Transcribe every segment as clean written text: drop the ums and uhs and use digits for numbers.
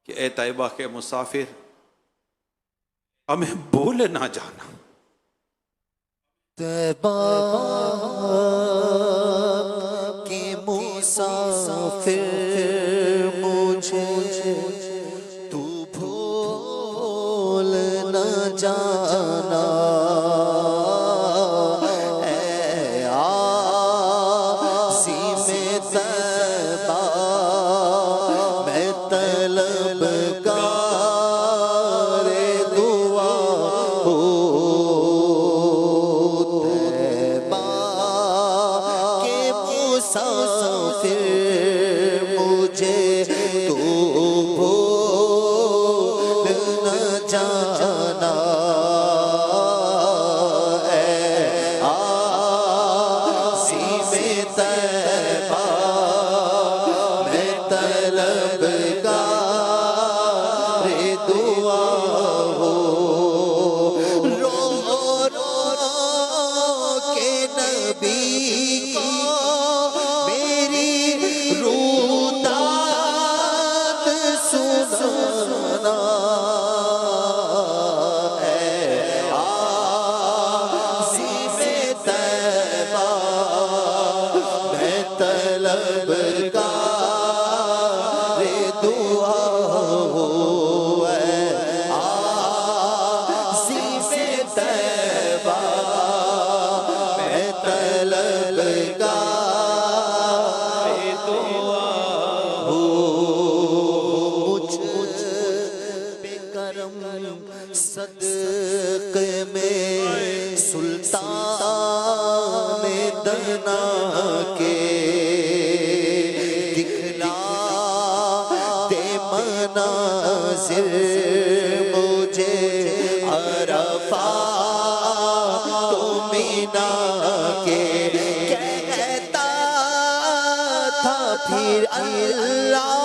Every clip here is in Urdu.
کہ اے طیبہ کے مسافر ہمیں بھول نہ جانا، طیبہ کے مسافر مجھے تو بھول نہ جانا، اے عاصم طیبہ میں طلبگار دعا ہوں، طیبہ کے مسافر مجھے تو بھول نہ جانا، اے عاصم طیبہ میں طلبگار دعا ہوں، رو رو کے نبی کو میری روداد سنانا، اے عاصم طیبہ میں طلبگار دعا ہوں، اے عاصم طیبہ میں طلبگار دعا ہوں، مجھ پہ کرم صدقے میں سلطان دنا کے دکھلا دے مناظر مجھے عرفات و مینا کے، کہتا تھا پھر اللہ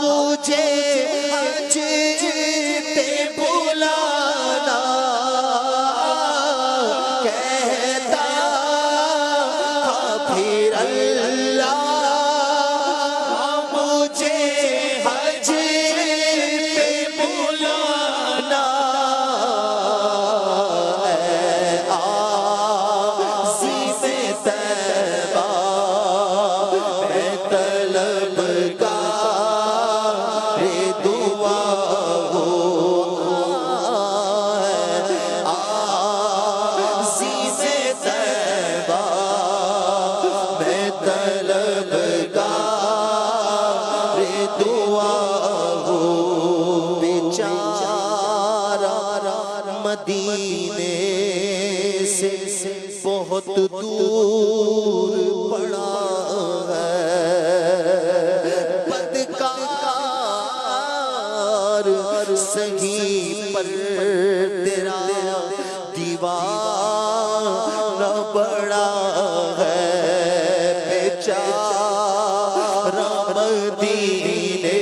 مجھے حج پہ بلانا، کہتا تھا پھر اللہ مجھے حج پہ بلانا، اے عاصم طیبہ میں طلبگار دعا ہوں، عاصم طیبہ میں طلبگار دعا ہوں، بیچارہ مدینے سے بہت دور پڑا ہے، بدکار سہی پر تیرا دیوانہ بڑا ہے، بیچارہ مدینے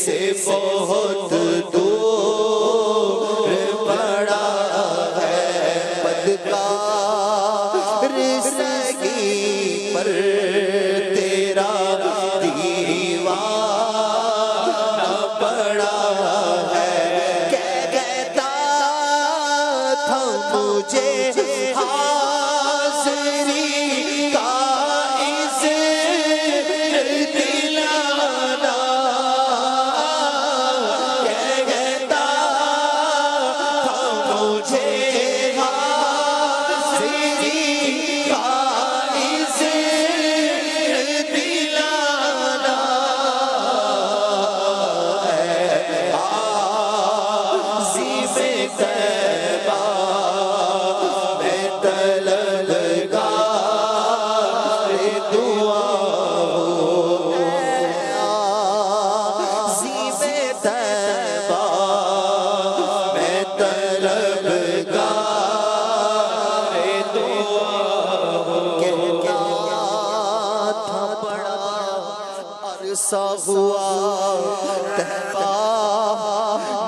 سے بہت دور پڑا ہے، بدکار سہی پر تیرا دیوانہ بڑا ہے، کہتا تھا مجھے حاضری کا عذر دلانا، کہتا تھا مجھے حاضری کا عذر دلانا، اے عاصم طیبہ میں طلبگار دعا ہوں، اے عاصم طیبہ میں طلبگار دعا ہوں، کہتا تھا بڑا عرصہ ہوا طیبہ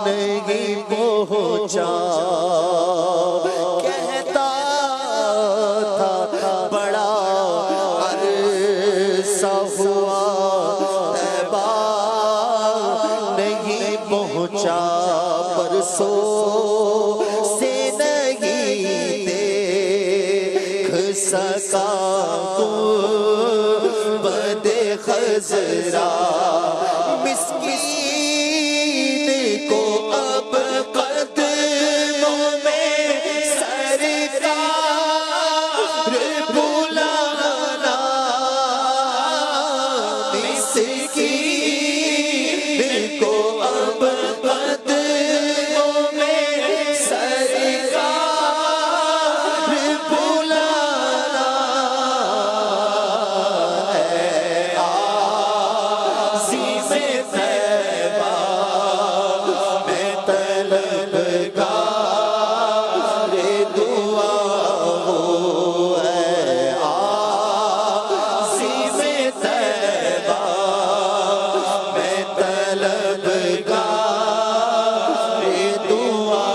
نہیں پہنچا، کہتا تھا بڑا عرصہ ہوا طیبہ پہنچا برسوں سے نہیں دیکھ سکا گنبد خضرا مسکین کو اب قدموں میں سرکار بلانا مسکین کو اب قدموں میں سرکار بلانا عزیز طیبہ میں طلبگار دعا ہوں اے عزیز طیبہ میں طلبگار دعا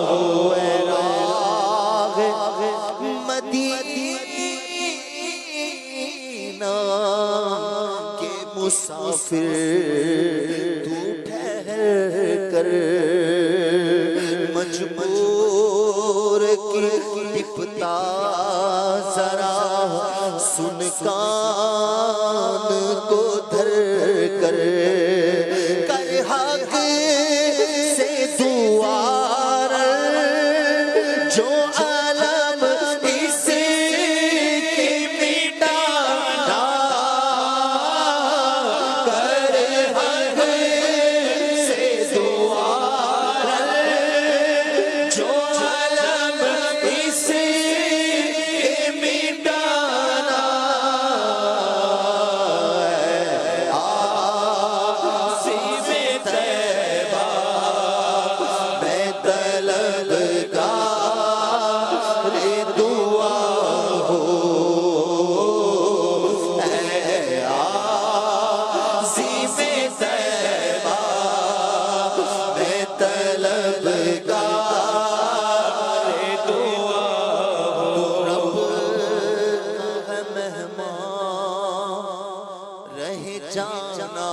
ہوں اے راغ مدینہ کے مسافر تو ٹھہر کر مجبور کی ٹپتا ذرا سن کان کو دھر کر حق سے دعا جو عالم اس کی مٹانا کر حق سے دعا جو عالم اس کی مٹانا عزیز طیبہ میں طلبگار دعا ہوں اے عزیز طیبہ میں طلبگار دعا ہوں رب ہے مہمان رہ جانا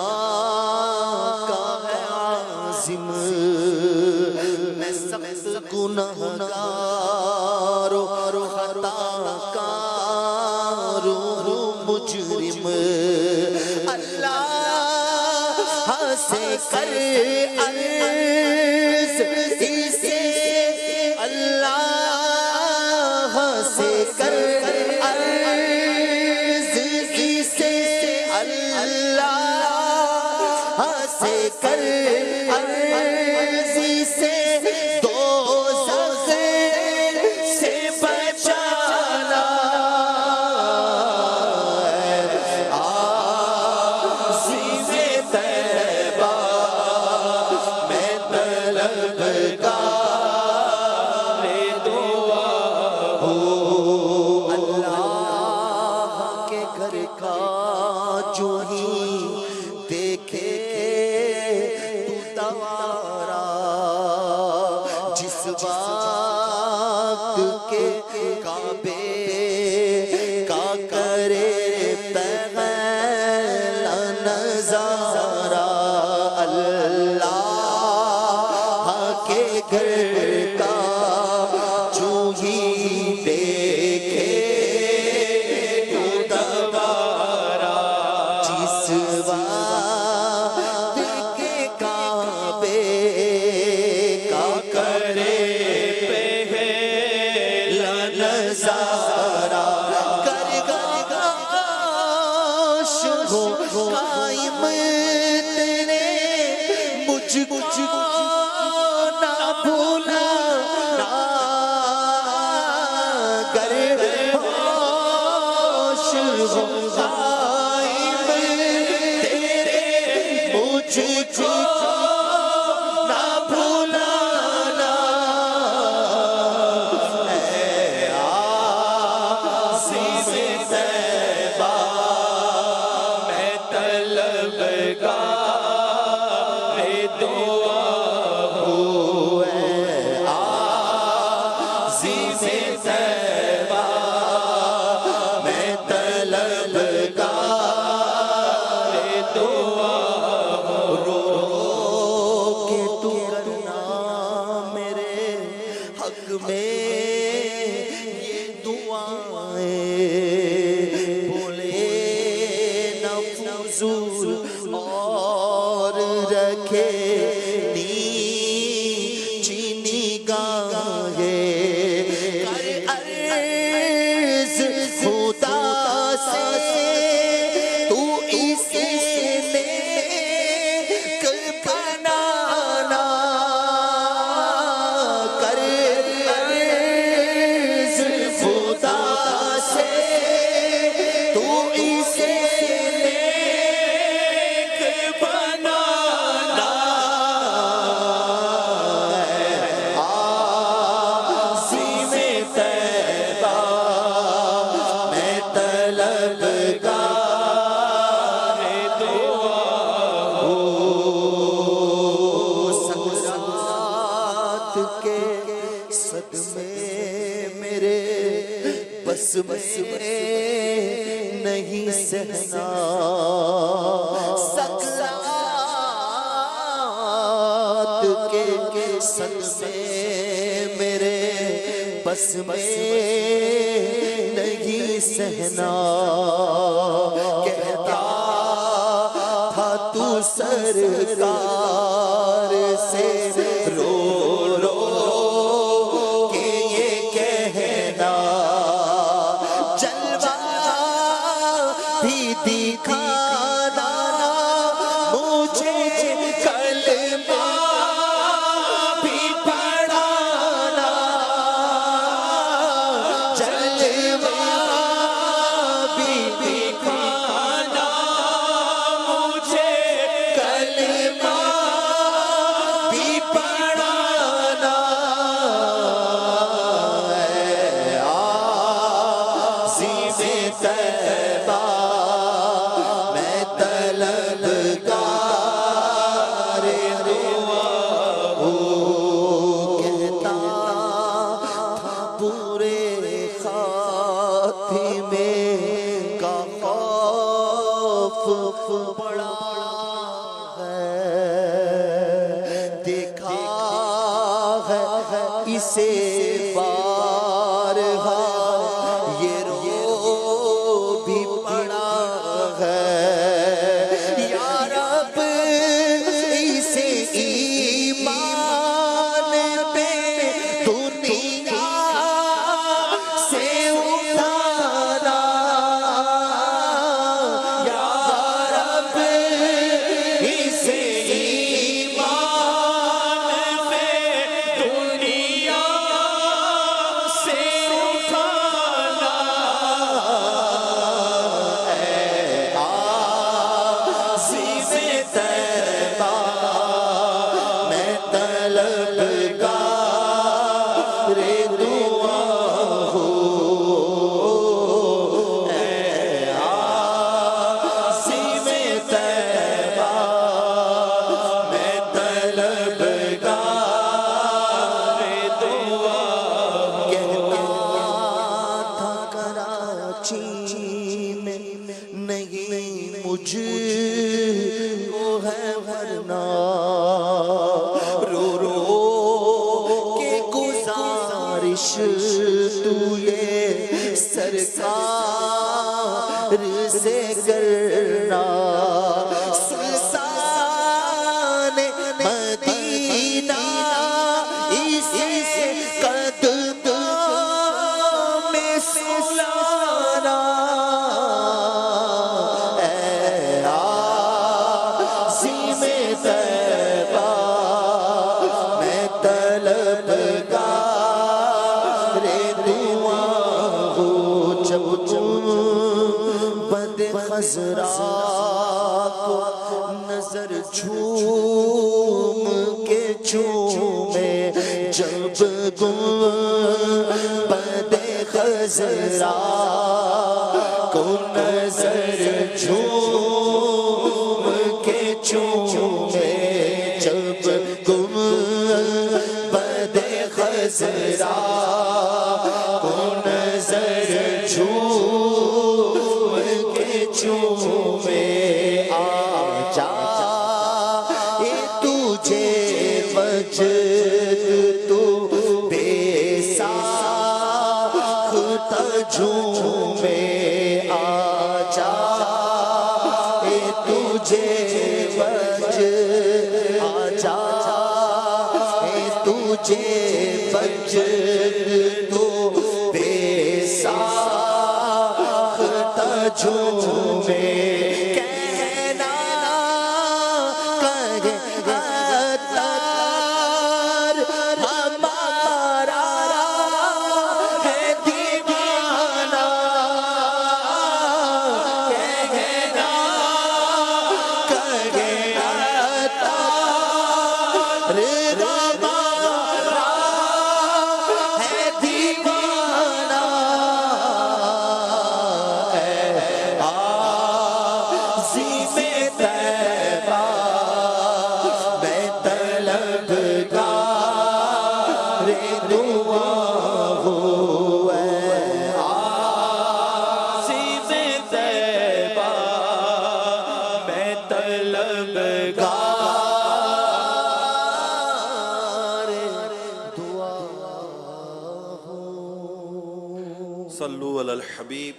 کا ہے عازم میں سخت گنہگار و خطا کار ہوں مجرم اللہ سے کر عرض اسے اللہ سے کر عرض اسے اللہ سے کر عرض اسے دوزخ سے بچانا عزیز طیبہ میں طلبگار دعا ہوں اللہ کے گھر کا جو ہی دیکھے تو دوارا جس وقت کے کعبے کا کرے پہلا نظارہ اللہ کے گھر کا جو ہی دیکھے تو دوارا جس وقت کے کعبے کا کرے پہلا نظارہ کر گاش ہو قائم تیرے مجھ کو نہ بھولانا گر ہوش ہو قائم تیرے مجھ کو نہ بھولانا اے عزیز طیبہ میں طلبگار دعا ہوں اے عزیز طیبہ میں طلبگار دعا ہوں رو کے تو اور رکھے نیچی نگاہیں کر عرض خدا سے تو اسے نیک بنانا کر عرض خدا سے تو اسے نیک بنانا عظیم طیبہ میں طلبگار دعا ہوں سکرات کے صدمے میرے بس میں نہیں سہنا سکرات کے صدمے میرے بس میں نہیں سہنا کہتا تھا تو سرکار سے رو رو کہ یہ کہنا جلوہ بھی دکھانا مجھے کلمہ بھی پڑھانا جلوہ بھی دکھانا مجھے کلمہ بھی پڑھانا عظیم طیبہ میں طلبگار دعا ہوں کہتا تھا پورے خاتمے کا خوف بڑا ہے دیکھا ہے اسے بارہا یہ رو بھی پڑا ہے یا رب اسے ایمان پہ دنیا سے اٹھانا یا رب اسے ایمان پہ دنیا سے اٹھانا عظیم طیبہ میں طلبگار دعا ہوں عظیم طیبہ میں طلبگار دعا کہتا تھا کراچی میں نہیں مجھ کو ہے ورنہ رو رو کے گزارش تو یہ سرکار سے کرنا سلطان مدینہ اسی قدموں میں سلانا عظیم طیبہ میں طلبگار دعا ہوں جب بد خضرا کو نظر جھوم کے چومے جب بد خضرا کو نظر جھوم کے چومے جب بد خضرا کو نظر جھوم کے چومے آ جا تجھے وجد تو بے ساخت جھومے آ جا تجھے بچ آجا تجھے بچ تو بے ساختہ جھومے کہنا کہے عطار ہمارا ہے دیوانہ کہنا کہے عطار ہمارا ہے دیوانہ عظیم طیبہ میں طلبگار دعا ہوں عظیم طیبہ میں طلبگار دعا ہوں صلو علی الحبیب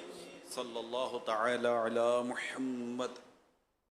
صلی اللہ تعالی علی محمد